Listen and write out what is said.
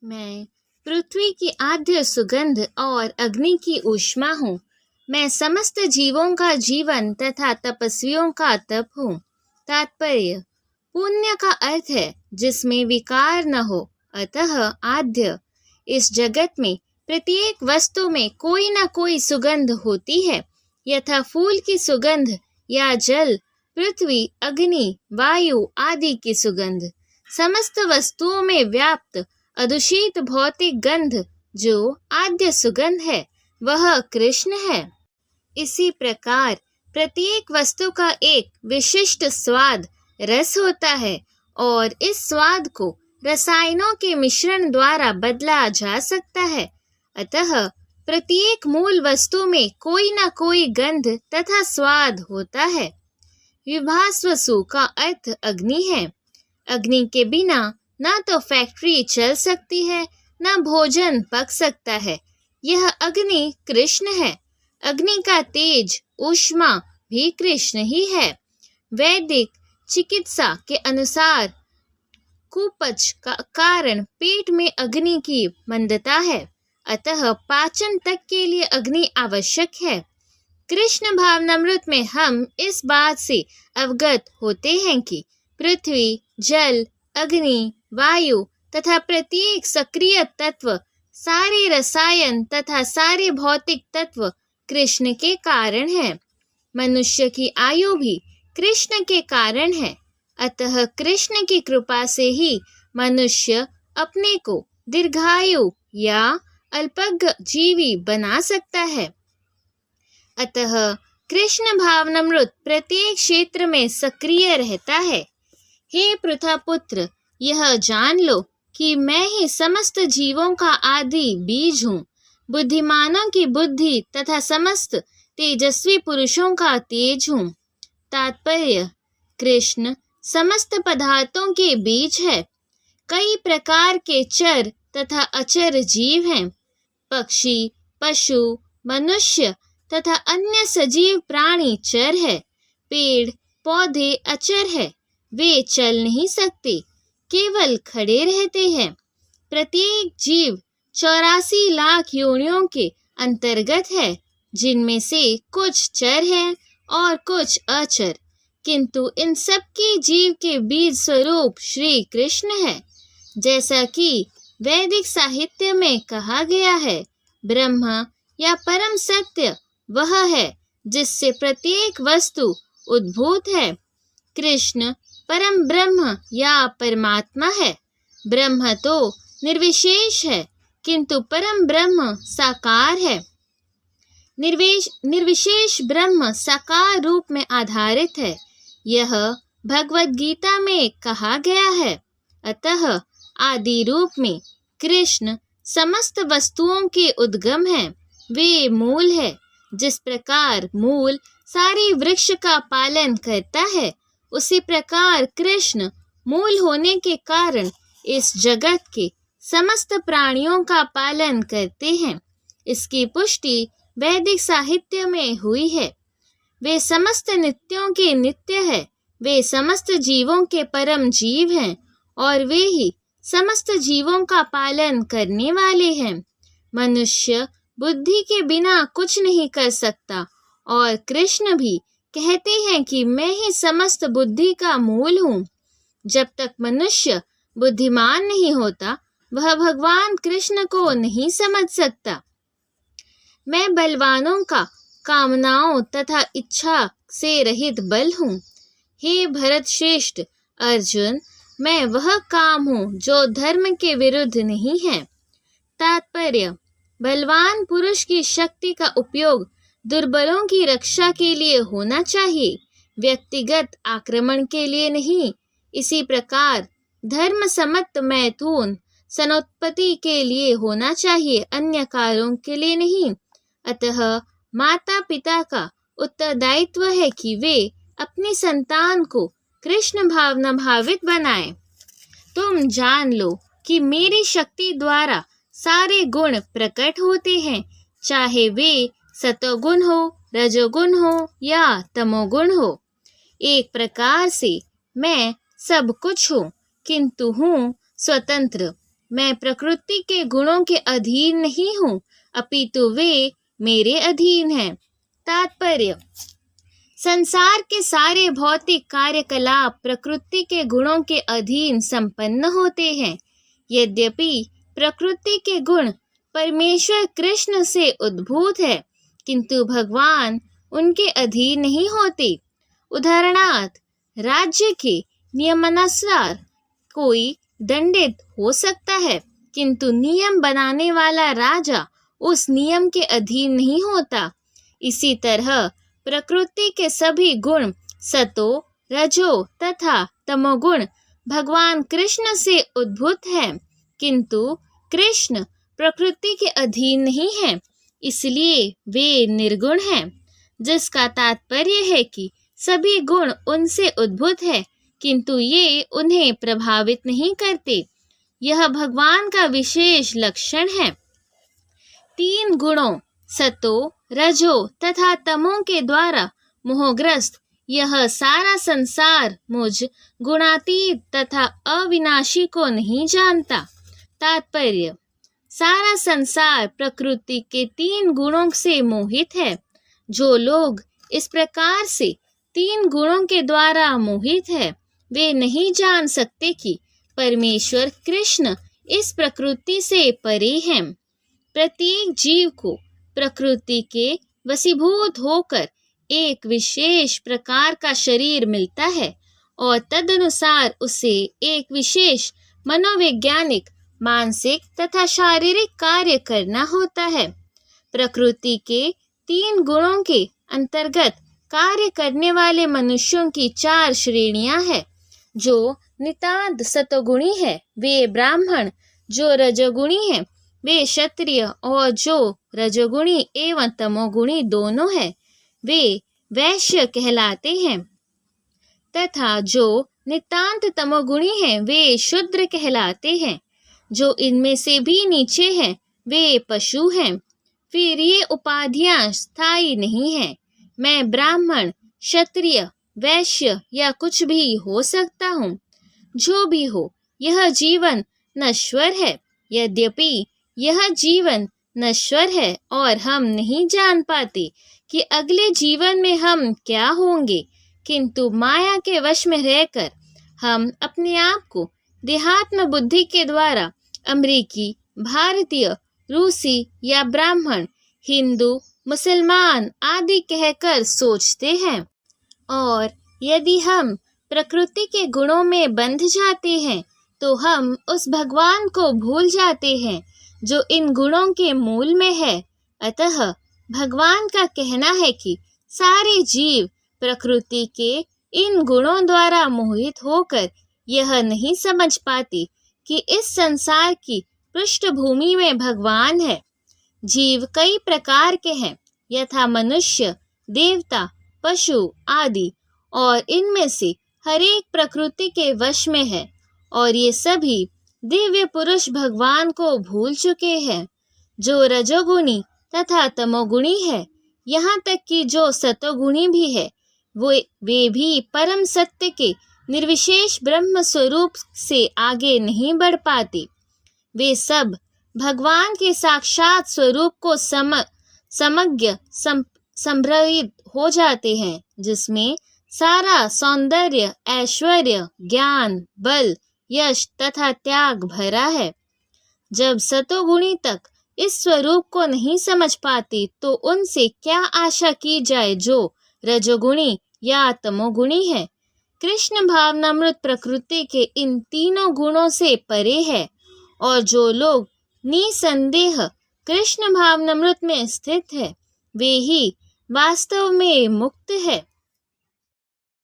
मैं पृथ्वी की आद्य सुगंध और अग्नि की ऊष्मा हूँ। मैं समस्त जीवों का जीवन तथा तपस्वियों का तप हूँ। तात्पर्य: पुण्य का अर्थ है जिसमें विकार न हो, अतः आद्य। इस जगत में प्रत्येक वस्तु में कोई न कोई सुगंध होती है, यथा फूल की सुगंध या जल, पृथ्वी, अग्नि, वायु आदि की सुगंध। समस्त वस्तुओं में व्याप्त अदूषित भौतिक गंध जो आद्य सुगंध है, वह कृष्ण है। इसी प्रकार प्रत्येक वस्तु का एक विशिष्ट स्वाद, रस होता है और इस स्वाद को रसायनों के मिश्रण द्वारा बदला जा सकता है। अतः प्रत्येक मूल वस्तु में कोई न कोई गंध तथा स्वाद होता है। विभास्वसु का अर्थ अग्नि है। अग्नि के बिना न तो फैक्ट्री चल सकती है, न भोजन पक सकता है। यह अग्नि कृष्ण है। अग्नि का तेज, ऊष्मा भी कृष्ण ही है। वैदिक चिकित्सा के अनुसार कुपच का कारण पेट में अग्नि की मंदता है, अतः पाचन तक के लिए अग्नि आवश्यक है। कृष्ण भावनामृत में हम इस बात से अवगत होते हैं कि पृथ्वी, जल, अग्नि, वायु तथा प्रत्येक सक्रिय तत्व, सारे रसायन तथा सारे भौतिक तत्व कृष्ण के कारण है। मनुष्य की आयु भी कृष्ण के कारण है, अतः कृष्ण की कृपा से ही मनुष्य अपने को दीर्घायु या अल्पज्ञ जीवी बना सकता है। अतः कृष्ण भावनामृत प्रत्येक क्षेत्र में सक्रिय रहता है। हे पृथापुत्र, यह जान लो कि मैं ही समस्त जीवों का आदि बीज हूँ, बुद्धिमानों की बुद्धि तथा समस्त तेजस्वी पुरुषों का तेज हूँ। तात्पर्य: कृष्ण समस्त पदार्थों के बीज है। कई प्रकार के चर तथा अचर जीव हैं। पक्षी, पशु, मनुष्य तथा अन्य सजीव प्राणी चर है। पेड़ पौधे अचर है, वे चल नहीं सकते, केवल खड़े रहते हैं। प्रत्येक जीव 84 लाख योनियों के अंतर्गत है, जिनमें से कुछ चर है और कुछ अचर, किंतु इन सब के जीव के बीज स्वरूप श्री कृष्ण है। जैसा कि वैदिक साहित्य में कहा गया है, ब्रह्म या परम सत्य वह है जिससे प्रत्येक वस्तु उद्भूत है। कृष्ण परम ब्रह्म या परमात्मा है। ब्रह्म तो निर्विशेष है, किंतु परम ब्रह्म साकार है। निर्विशेष ब्रह्म साकार रूप में आधारित है, यह भगवद गीता में कहा गया है। अतः आदि रूप में कृष्ण समस्त वस्तुओं के उद्गम है, वे मूल है। जिस प्रकार मूल सारे वृक्ष का पालन करता है, उसी प्रकार कृष्ण मूल होने के कारण इस जगत के समस्त प्राणियों का पालन करते हैं। इसकी पुष्टि वैदिक साहित्य में हुई है। वे समस्त नित्यों के नित्य है, वे समस्त जीवों के परम जीव हैं और वे ही समस्त जीवों का पालन करने वाले हैं। मनुष्य बुद्धि के बिना कुछ नहीं कर सकता और कृष्ण भी कहते हैं कि मैं ही समस्त बुद्धि का मूल हूँ। जब तक मनुष्य बुद्धिमान नहीं होता, वह भगवान कृष्ण को नहीं समझ सकता। मैं बलवानों का कामनाओं तथा इच्छा से रहित बल हूँ। हे भरत श्रेष्ठ अर्जुन, मैं वह काम हूँ जो धर्म के विरुद्ध नहीं है। तात्पर्य: बलवान पुरुष की शक्ति का उपयोग दुर्बलों की रक्षा के लिए होना चाहिए, व्यक्तिगत आक्रमण के लिए नहीं। इसी प्रकार धर्म सम्मत मैथुन सनोत्पत्ति के लिए होना चाहिए, अन्य कार्यों के लिए नहीं। अतः माता पिता का उत्तरदायित्व है कि वे अपनी संतान को कृष्ण भावना भावित बनाएं। तुम जान लो कि मेरी शक्ति द्वारा सारे गुण प्रकट होते हैं, चाहे वे सतोगुण हो, रजोगुण हो या तमोगुण हो। एक प्रकार से मैं सब कुछ हूँ, किंतु हूँ स्वतंत्र। मैं प्रकृति के गुणों के अधीन नहीं हूँ, अपितु वे मेरे अधीन हैं। तात्पर्य: संसार के सारे भौतिक कार्यकलाप प्रकृति के गुणों के अधीन संपन्न होते हैं। यद्यपि प्रकृति के गुण परमेश्वर कृष्ण से उद्भूत है, किंतु भगवान उनके अधीन नहीं होते। उदाहरणार्थ, राज्य के नियमानुसार कोई दंडित हो सकता है, किंतु नियम बनाने वाला राजा उस नियम के अधीन नहीं होता। इसी तरह प्रकृति के सभी गुण सतो, रजो तथा तमोगुण भगवान कृष्ण से उद्भूत हैं, किंतु कृष्ण प्रकृति के अधीन नहीं हैं, इसलिए वे निर्गुण हैं। जिसका तात्पर्य है कि सभी गुण उनसे उद्भूत है, किंतु ये उन्हें प्रभावित नहीं करते। यह भगवान का विशेष लक्षण है। 3 गुणों सतो, रजो तथा तमो के द्वारा मोहग्रस्त यह सारा संसार मुझ गुणातीत तथा अविनाशी को नहीं जानता। तात्पर्य: सारा संसार प्रकृति के 3 गुणों से मोहित है। जो लोग इस प्रकार से 3 गुणों के द्वारा मोहित है, वे नहीं जान सकते कि परमेश्वर कृष्ण इस प्रकृति से परे हैं। प्रत्येक जीव को प्रकृति के वशीभूत होकर एक विशेष प्रकार का शरीर मिलता है और तदनुसार उसे एक विशेष मनोवैज्ञानिक, मानसिक तथा शारीरिक कार्य करना होता है। प्रकृति के 3 गुणों के अंतर्गत कार्य करने वाले मनुष्यों की 4 श्रेणियां हैं। जो नितांत सतोगुणी है वे ब्राह्मण, जो रजोगुणी है वे क्षत्रिय और जो रजोगुणी एवं तमोगुणी दोनों है वे वैश्य कहलाते हैं, तथा जो नितांत तमोगुणी हैं वे शूद्र कहलाते हैं। जो इनमें से भी नीचे हैं वे पशु हैं। फिर ये उपाधियां स्थायी नहीं हैं। मैं ब्राह्मण, क्षत्रिय, वैश्य या कुछ भी हो सकता हूँ। जो भी हो, यह जीवन नश्वर है। यद्यपि यह जीवन नश्वर है और हम नहीं जान पाते कि अगले जीवन में हम क्या होंगे, किंतु माया के वश में रहकर हम अपने आप को देहात्म बुद्धि के द्वारा अमेरिकी, भारतीय, रूसी या ब्राह्मण, हिंदू, मुसलमान आदि कहकर सोचते हैं। और यदि हम प्रकृति के गुणों में बंध जाते हैं तो हम उस भगवान को भूल जाते हैं जो इन गुणों के मूल में है। अतः भगवान का कहना है कि सारे जीव प्रकृति के इन गुणों द्वारा मोहित होकर यह नहीं समझ पाते कि इस संसार की पृष्ठभूमि में भगवान है। जीव कई प्रकार के हैं, यथा मनुष्य, देवता, पशु आदि, और इनमें से हर एक प्रकृति के वश में है और ये सभी दिव्य पुरुष भगवान को भूल चुके हैं। जो रजोगुणी तथा तमोगुणी है, यहाँ तक कि जो सतोगुणी भी है, वे भी परम सत्य के निर्विशेष ब्रह्म स्वरूप से आगे नहीं बढ़ पाते। वे सब भगवान के साक्षात स्वरूप को समज्ञ संभ्रमित हो जाते हैं, जिसमें सारा सौंदर्य, ऐश्वर्य, ज्ञान, बल, यश तथा त्याग भरा है। जब सतोगुणी तक इस स्वरूप को नहीं समझ पाते तो उनसे क्या आशा की जाए जो रजोगुणी या तमोगुणी है। कृष्ण भावनामृत प्रकृति के इन तीनों गुणों से परे है और जो लोग निसंदेह कृष्ण भावनामृत में स्थित है वे ही वास्तव में मुक्त है।